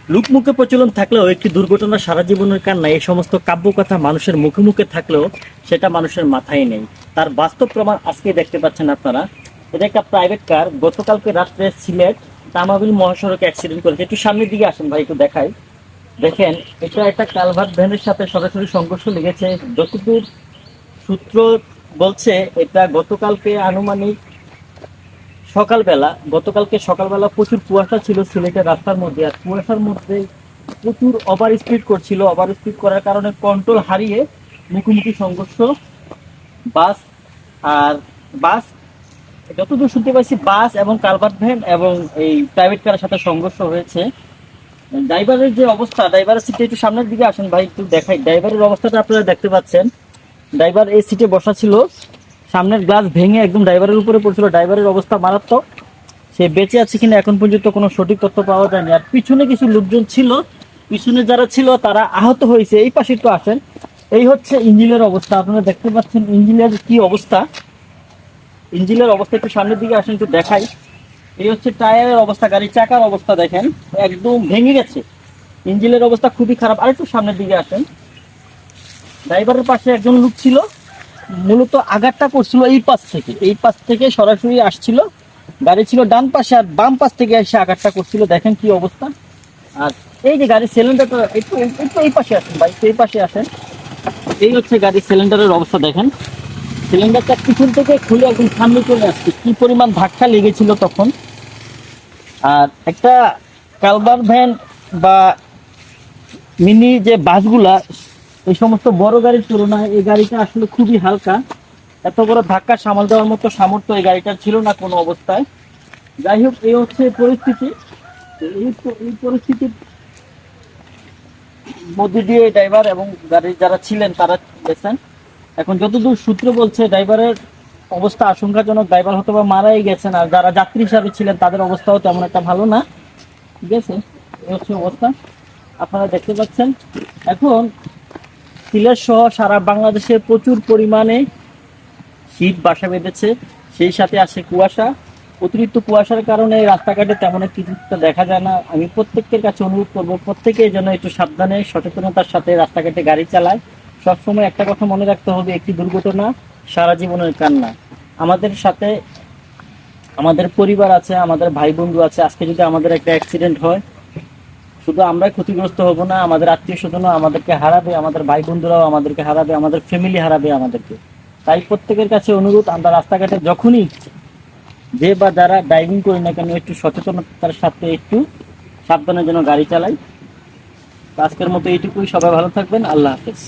লোকমুখে প্রচলন থাকলেও একটি দুর্ঘটনা সারা জীবনের কান্না এই সমস্ত কাব্যকথা মানুষের মুখে মুখে থাকলেও সেটা মানুষের মাথায় নেই। তার বাস্তব প্রমাণ আজকে দেখতে পাচ্ছেন আপনারা। এটা একটা প্রাইভেট কার গতকালকে রাত্রে সিলেট তামাবিল মহাসড়কে অ্যাক্সিডেন্ট করেছে। একটু সামনের দিকে আসেন ভাই, একটু দেখাই। দেখেন, এটা একটা কালভার্ট ভ্যানের সাথে সরাসরি সংঘর্ষ লেগেছে। যতদূর সূত্র বলছে এটা গতকালকে আনুমানিক গতকালকে সকালবেলা প্রচুর কুয়াশা ছিল সিলেটের রাস্তার মধ্যে। আর কুয়াশার মধ্যে প্রচুর ওভার স্পিড করছিল। ওভার স্পিড করার কারণে কন্ট্রোল হারিয়ে মুখোমুখি সংঘর্ষ বাস আর বাস, যতদূর শুনতে পাচ্ছি বাস এবং কালভার্ট ভ্যান এবং এই প্রাইভেট কারের সাথে সংঘর্ষ হয়েছে। ড্রাইভারের যে অবস্থা, ড্রাইভারের সিটে একটু সামনের দিকে আসেন ভাই, একটু দেখাই। ড্রাইভারের অবস্থাটা আপনারা দেখতে পাচ্ছেন। ড্রাইভার এই সিটে বসা ছিল, সামনের গ্লাস ভেঙে একদম ড্রাইভারের উপরে পড়ছিল। ড্রাইভারের অবস্থা মারাত্মক। সে বেঁচে আছে কিনা এখন পর্যন্ত কোনো সঠিক তথ্য পাওয়া যায়নি। আর পিছনে কিছু লোকজন ছিল, পিছনে যারা ছিল তারা আহত হয়েছে। এই পাশে একটু আসেন। এই হচ্ছে ইঞ্জিনের অবস্থা, আপনারা দেখতে পাচ্ছেন ইঞ্জিনের কি অবস্থা। ইঞ্জিনের অবস্থা একটু সামনের দিকে আসেন, একটু দেখাই। এই হচ্ছে টায়ারের অবস্থা, গাড়ির চাকার অবস্থা দেখেন, একদম ভেঙে গেছে। ইঞ্জিনের অবস্থা খুবই খারাপ। আর একটু সামনের দিকে আসেন। ড্রাইভারের পাশে একজন লোক ছিল, মূলত আঘাতটা করছিল এই পাশ থেকে সরাসরি আসছিল। গাড়ি ছিল ডান পাশে, আর বাম পাশ থেকে এসে আঘাতটা করছিল। দেখেন কি অবস্থা। আর এই যে গাড়ির সিলিন্ডারটা একটু একটু এই পাশে আসেন ভাই, এই পাশে আসেন। এই হচ্ছে গাড়ির সিলিন্ডারের অবস্থা দেখেন। সিলিন্ডারটা পিছন থেকে খুলে একদম সামনে চলে আসছে। কি পরিমাণ ধাক্কা লেগেছিল তখন। আর একটা কালভার ভ্যান বা মিনি যে বাসগুলা, এই সমস্ত বড় গাড়ির তুলনায় এই গাড়িটা আসলে খুবই হালকা। এত বড় ধাক্কা সামাল দেওয়ার মতো সামর্থ্য এই গাড়িটার ছিল না কোনো অবস্থায়। যাই হোক, এই হচ্ছে পরিস্থিতি। এই পরিস্থিতির মধ্যে দিয়ে ড্রাইভার এবং গাড়ির যারা ছিলেন তারা গেছেন। এখন যতদূর সূত্র বলছে ড্রাইভারের অবস্থা আশঙ্কাজনক, ড্রাইভার হয়তো বা মারাই গেছেন। আর যারা যাত্রী হিসাবে ছিলেন তাদের অবস্থাও তেমন একটা ভালো না। ঠিক আছে, এই হচ্ছে অবস্থা আপনারা দেখতে পাচ্ছেন। এখন সিলেট সহ সারা বাংলাদেশে প্রচুর পরিমাণে শীত বাসা বেঁধেছে, সেই সাথে আসে কুয়াশা। অতিরিক্ত কুয়াশার কারণে রাস্তাঘাটে তেমন কিছুটা দেখা যায় না। আমি প্রত্যেকের কাছে অনুরোধ করবো, প্রত্যেকে যেন একটু সাবধানে সচেতনতার সাথে রাস্তাঘাটে গাড়ি চালায়। সবসময় একটা কথা মনে রাখতে হবে, একটি দুর্ঘটনা সারা জীবনের কান্না। আমাদের সাথে আমাদের পরিবার আছে, আমাদের ভাই বন্ধু আছে। আজকে যদি আমাদের একটা অ্যাক্সিডেন্ট হয়, শুধু আমরাই ক্ষতিগ্রস্ত হব না, আমাদের আত্মীয় স্বজনও আমাদেরকে হারাবে, আমাদের ভাই বন্ধুরাও আমাদেরকে হারাবে, আমাদের ফ্যামিলি হারাবে আমাদেরকে। তাই প্রত্যেকের কাছে অনুরোধ, আমরা রাস্তাঘাটে যখনই যে বা যারা ড্রাইভিং করি না কেন, একটু সচেতনতার সাথে একটু সাবধানের জন্য গাড়ি চালাই। আজকের মতো এইটুকুই। সবাই ভালো থাকবেন। আল্লাহ হাফেজ।